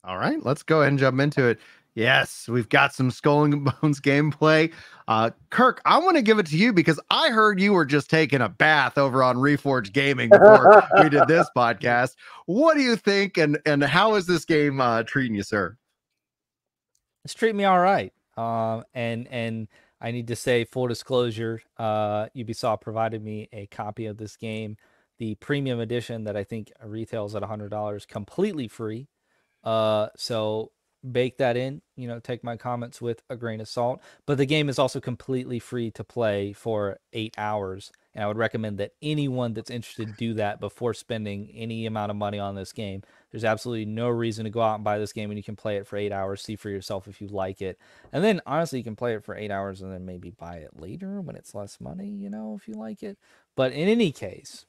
All right, let's go ahead and jump into it. Yes, we've got some Skull and Bones gameplay. Kirk, I want to give it to you because I heard you were just taking a bath over on Reforged Gaming before we did this podcast. What do you think, and how is this game treating you, sir? It's treating me all right. And I need to say, full disclosure, Ubisoft provided me a copy of this game, the premium edition that I think retails at $100, completely free. So bake that in, take my comments with a grain of salt. But the game is also completely free to play for 8 hours. And I would recommend that anyone that's interested do that before spending any amount of money on this game. There's absolutely no reason to go out and buy this game when you can play it for 8 hours, see for yourself if you like it. And then honestly, you can play it for 8 hours and then maybe buy it later when it's less money, if you like it. But in any case,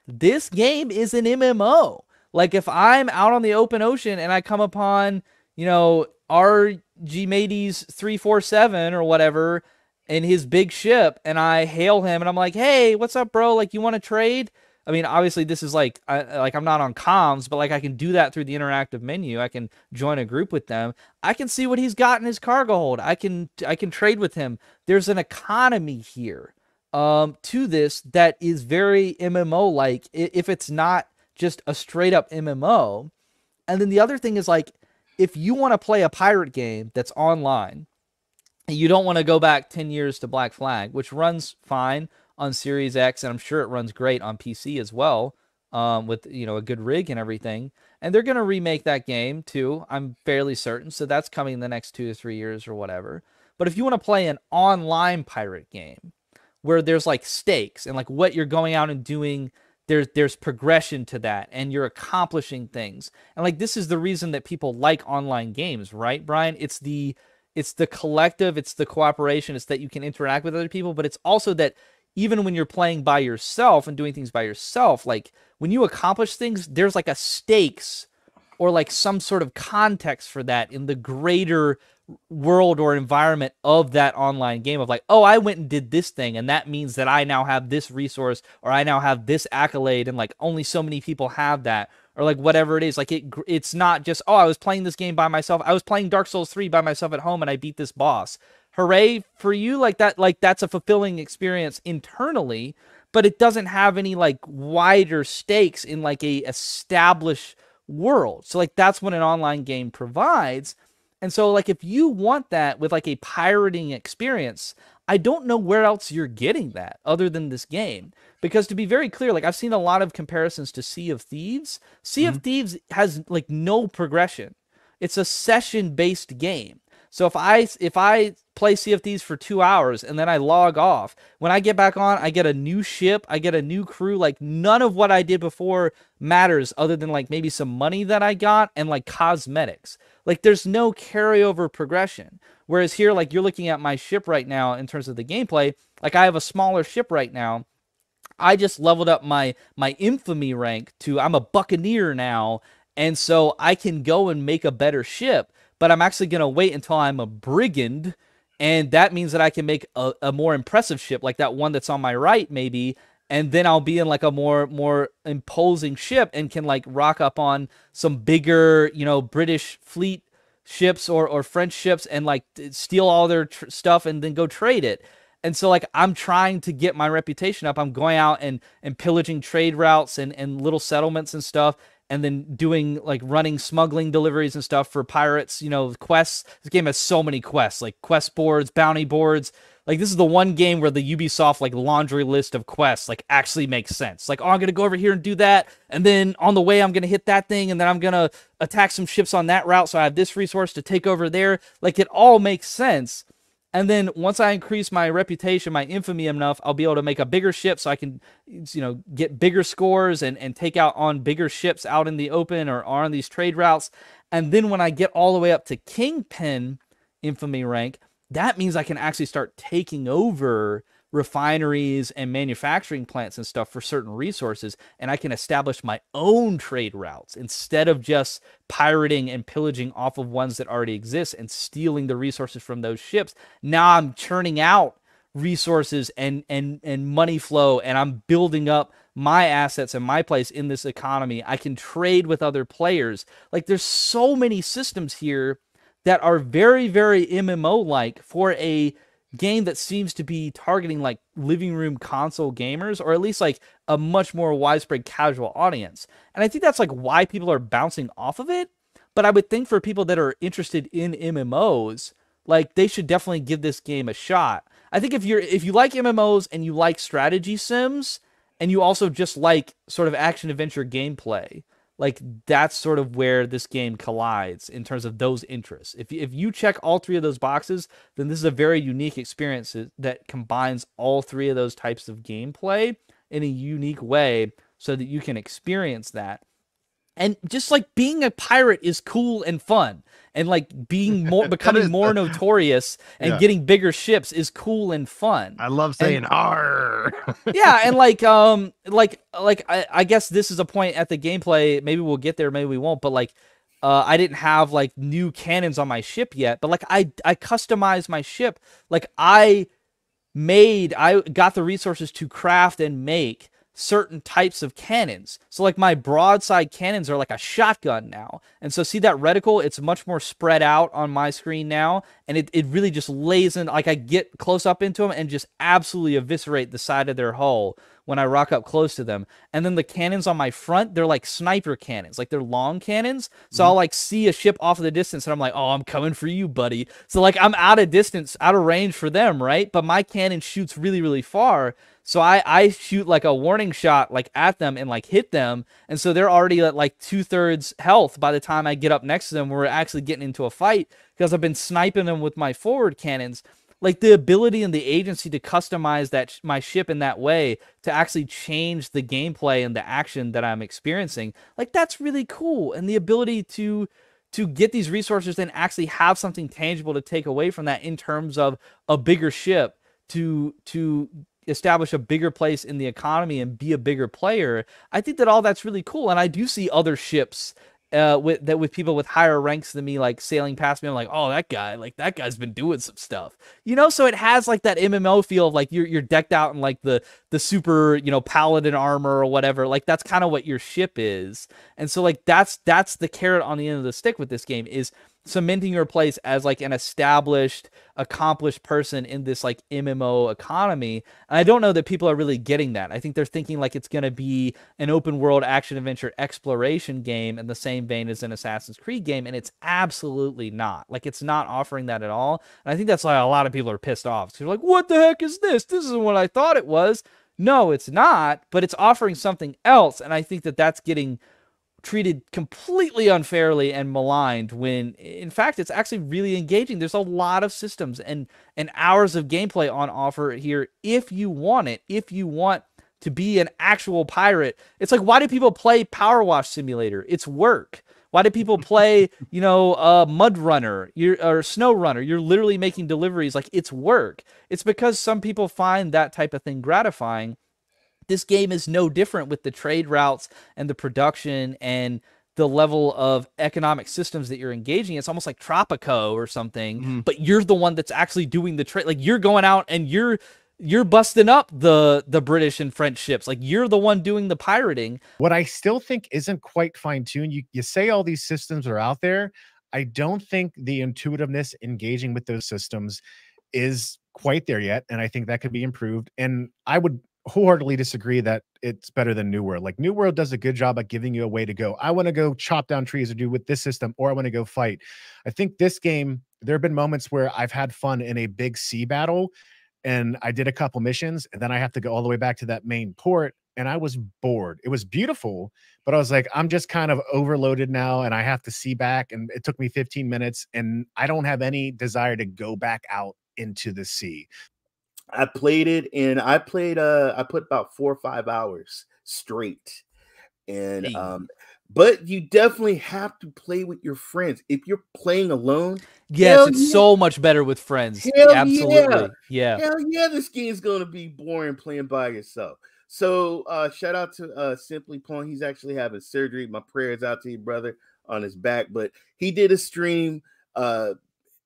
this game is an MMO. Like if I'm out on the open ocean and I come upon, Archimedes 347 or whatever in his big ship and I hail him and I'm like, "Hey, what's up, bro? Like you want to trade?" I mean, obviously this is like I'm not on comms, but like I can do that through the interactive menu. I can join a group with them. I can see what he's got in his cargo hold. I can trade with him. There's an economy here to this that is very MMO like if it's not just a straight up MMO. And then the other thing is like if you want to play a pirate game that's online and you don't want to go back 10 years to Black Flag, which runs fine on Series X and I'm sure it runs great on PC as well, with a good rig and everything. And they're going to remake that game too, I'm fairly certain. So that's coming in the next 2 to 3 years or whatever. But if you want to play an online pirate game where there's like stakes and like what you're going out and doing, there's progression to that and you're accomplishing things. And like this is the reason that people like online games, right, Brian? It's the collective, it's the cooperation, it's that you can interact with other people, but it's also that even when you're playing by yourself and doing things by yourself, like when you accomplish things, there's like a stakes or like some sort of context for that in the greater world or environment of that online game of like, oh, I went and did this thing and that means that I now have this resource or I now have this accolade and like only so many people have that or like whatever it is. Like it's not just, oh, I was playing this game by myself. I was playing Dark Souls 3 by myself at home and I beat this boss. Hooray for you. Like that's a fulfilling experience internally, but it doesn't have any like wider stakes in like a established world. So like that's what an online game provides. And so like if you want that with like a pirating experience, I don't know where else you're getting that other than this game. Because to be very clear, like I've seen a lot of comparisons to Sea of Thieves. Sea of Mhm. Thieves has like no progression. It's a session-based game. So if I play Sea of Thieves for 2 hours and then I log off, when I get back on, I get a new ship, I get a new crew. Like none of what I did before matters other than like maybe some money that I got and like cosmetics. Like there's no carryover progression. Whereas here, like you're looking at my ship right now in terms of the gameplay, like I have a smaller ship right now. I just leveled up my infamy rank to I'm a buccaneer now, and so I can go and make a better ship. But I'm actually gonna wait until I'm a brigand, and that means that I can make a more impressive ship, like that one that's on my right, maybe. And then I'll be in like a more imposing ship and can like rock up on some bigger, British fleet ships or French ships and like steal all their stuff and then go trade it. And so like I'm trying to get my reputation up. I'm going out and pillaging trade routes and little settlements and stuff and then doing like running smuggling deliveries and stuff for pirates, quests. This game has so many quests, like quest boards, bounty boards. Like this is the one game where the Ubisoft like laundry list of quests like actually makes sense. Like, oh, I'm gonna go over here and do that, and then on the way I'm gonna hit that thing, and then I'm gonna attack some ships on that route, so I have this resource to take over there. Like it all makes sense. And then once I increase my reputation, my infamy enough, I'll be able to make a bigger ship so I can, get bigger scores and take out on bigger ships out in the open or on these trade routes. And then when I get all the way up to Kingpin infamy rank, that means I can actually start taking over refineries and manufacturing plants and stuff for certain resources, and I can establish my own trade routes instead of just pirating and pillaging off of ones that already exist and stealing the resources from those ships. Now I'm churning out resources and money flow, and I'm building up my assets and my place in this economy. I can trade with other players. Like there's so many systems here that are very, very MMO like for a game that seems to be targeting like living room console gamers, or at least like a much more widespread casual audience. And I think that's like why people are bouncing off of it. But I would think for people that are interested in MMOs, like they should definitely give this game a shot. I think if you like MMOs and you like strategy sims and you also just like sort of action adventure gameplay, like that's sort of where this game collides in terms of those interests. If you check all three of those boxes, then this is a very unique experience that combines all three of those types of gameplay in a unique way so that you can experience that. And just like being a pirate is cool and fun, and like being more becoming more notorious and getting bigger ships is cool and fun. I love saying "R." Yeah, and I guess this is a point at the gameplay. Maybe we'll get there, maybe we won't. But like, I didn't have like new cannons on my ship yet. But like, I customized my ship. Like I got the resources to craft and make certain types of cannons. So like my broadside cannons are like a shotgun now. And so see that reticle, it's much more spread out on my screen now. And it really just lays in, like I get close up into them and just absolutely eviscerate the side of their hull when I rock up close to them. And then the cannons on my front, they're like sniper cannons, like they're long cannons. So I'll like see a ship off in the distance and I'm like, oh, I'm coming for you, buddy. So like I'm out of distance, out of range for them, right? But my cannon shoots really, really far. So I shoot like a warning shot like at them and like hit them. And so they're already at like 2/3 health by the time I get up next to them. We're actually getting into a fight because I've been sniping them with my forward cannons. Like the ability and the agency to customize that my ship in that way to actually change the gameplay and the action that I'm experiencing. Like that's really cool. And the ability to get these resources and actually have something tangible to take away from that in terms of a bigger ship to establish a bigger place in the economy and be a bigger player. I think that all that's really cool. And I do see other ships with people with higher ranks than me, like sailing past me. I'm like, oh, that guy's been doing some stuff, you know? So it has like that MMO feel of like you're decked out in like the super, you know, paladin armor or whatever. Like that's kind of what your ship is. And so like that's the carrot on the end of the stick with this game is cementing your place as like an established, accomplished person in this like MMO economy. And I don't know that people are really getting that. I think they're thinking like it's going to be an open world action adventure exploration game in the same vein as an Assassin's Creed game. And it's absolutely not. Like it's not offering that at all. And I think that's why a lot of people are pissed off. So they're like, what the heck is this? This isn't what I thought it was. No, it's not, but it's offering something else. And I think that that's getting treated completely unfairly and maligned when in fact it's actually really engaging. There's a lot of systems and hours of gameplay on offer here if you want it, if you want to be an actual pirate. It's like, why do people play Power Wash Simulator? It's work. Why do people play, you know, Mud Runner or Snow Runner? You're literally making deliveries. Like it's work. It's because some people find that type of thing gratifying. This game is no different with the trade routes and the production and the level of economic systems that you're engaging. It's almost like Tropico or something, but you're the one that's actually doing the trade. Like you're going out and you're busting up the British and French ships. Like you're the one doing the pirating. What I still think isn't quite fine-tuned, you say all these systems are out there. I don't think the intuitiveness engaging with those systems is quite there yet, and I think that could be improved. And I would wholeheartedly disagree that it's better than New World. Like New World does a good job at giving you a way to go. I want to go chop down trees or do with this system, or I want to go fight. I think this game, there have been moments where I've had fun in a big sea battle and I did a couple missions and then I have to go all the way back to that main port and I was bored. It was beautiful, but I was like, I'm just kind of overloaded now and I have to see back. And it took me 15 minutes and I don't have any desire to go back out into the sea. I played it and I put about 4 or 5 hours straight. And but you definitely have to play with your friends. If you're playing alone, yes, it's so much better with friends. Absolutely. Yeah. Hell yeah, this game is gonna be boring playing by yourself. So shout out to Simply Pong. He's actually having surgery. My prayers out to you, brother, on his back. But he did a stream.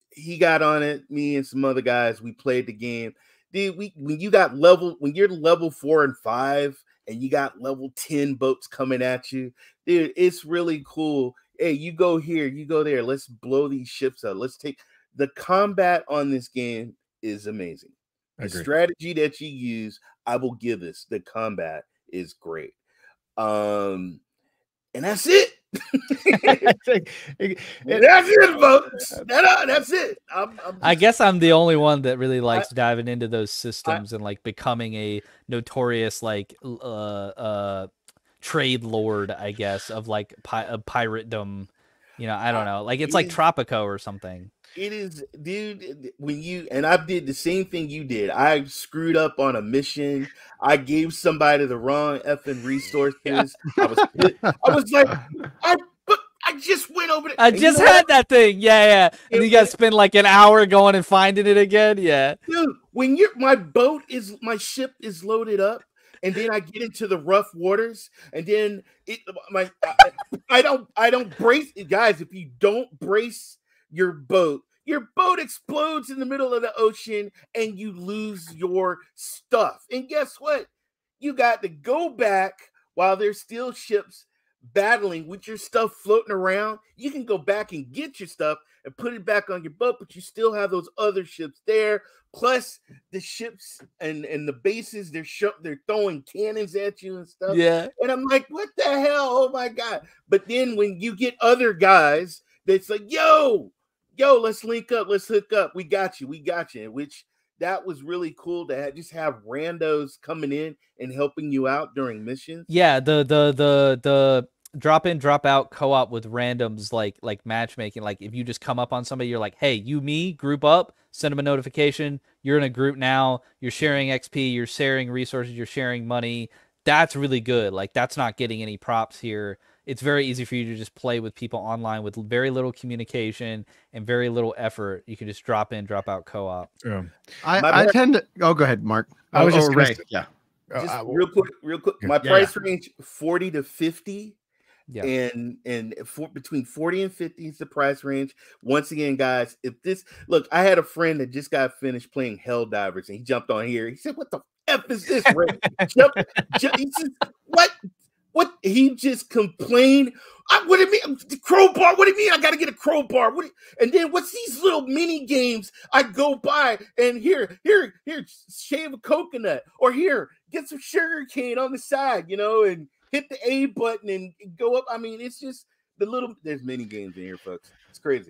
He got on it. Me and some other guys, we played the game. Dude, when you're level 4 and 5 and you got level 10 boats coming at you. Dude, it's really cool. Hey, you go here, you go there. Let's blow these ships up. Let's take the combat on this game is amazing. The strategy that you use, I will give this. The combat is great. And that's it. That's it, folks. That's it. I guess I'm the only one that really likes diving into those systems and like becoming a notorious like trade lord, I guess, of like piratedom. You know, I don't know. Like it's like Tropico or something. It is, dude. When you and I did the same thing you did. I screwed up on a mission. I gave somebody the wrong effing resources. Yeah. I was like, I just went over. I just had that thing. Yeah. And you got to spend like an hour going and finding it again. Yeah, dude. When my ship is loaded up. And then I get into the rough waters, and then I don't brace it, guys. If you don't brace your boat explodes in the middle of the ocean, and you lose your stuff. And guess what? You got to go back while there's still ships battling with your stuff floating around. You can go back and get your stuff and put it back on your boat, but you still have those other ships there. Plus the ships and the bases, they're throwing cannons at you and stuff. Yeah. And I'm like, what the hell? Oh my God. But then when you get other guys that's like, yo, let's link up, let's hook up. We got you. Which that was really cool to just have randos coming in and helping you out during missions. Yeah, the drop in, drop out co-op with randoms, like matchmaking. Like if you just come up on somebody, you're like, hey, you, me, group up, send them a notification. You're in a group now. You're sharing XP. You're sharing resources. You're sharing money. That's really good. Like that's not getting any props here. It's very easy for you to just play with people online with very little communication and very little effort. You can just drop in, drop out co-op. Yeah. I tend to. Oh, go ahead, Mark. I was just Ray. Yeah. Just real quick. My price range 40 to 50. Yeah. And between 40 and 50 is the price range. Once again, guys, I had a friend that just got finished playing Helldivers, and he jumped on here. He said, "What the F is this, Ray?" He said, What? He just complained. What do you mean? Crowbar? What do you mean? I got to get a crowbar? And then what's these little mini games I go by and here, shave a coconut, or here, get some sugar cane on the side, and hit the A button and go up. I mean, it's just there's mini games in here, folks. It's crazy.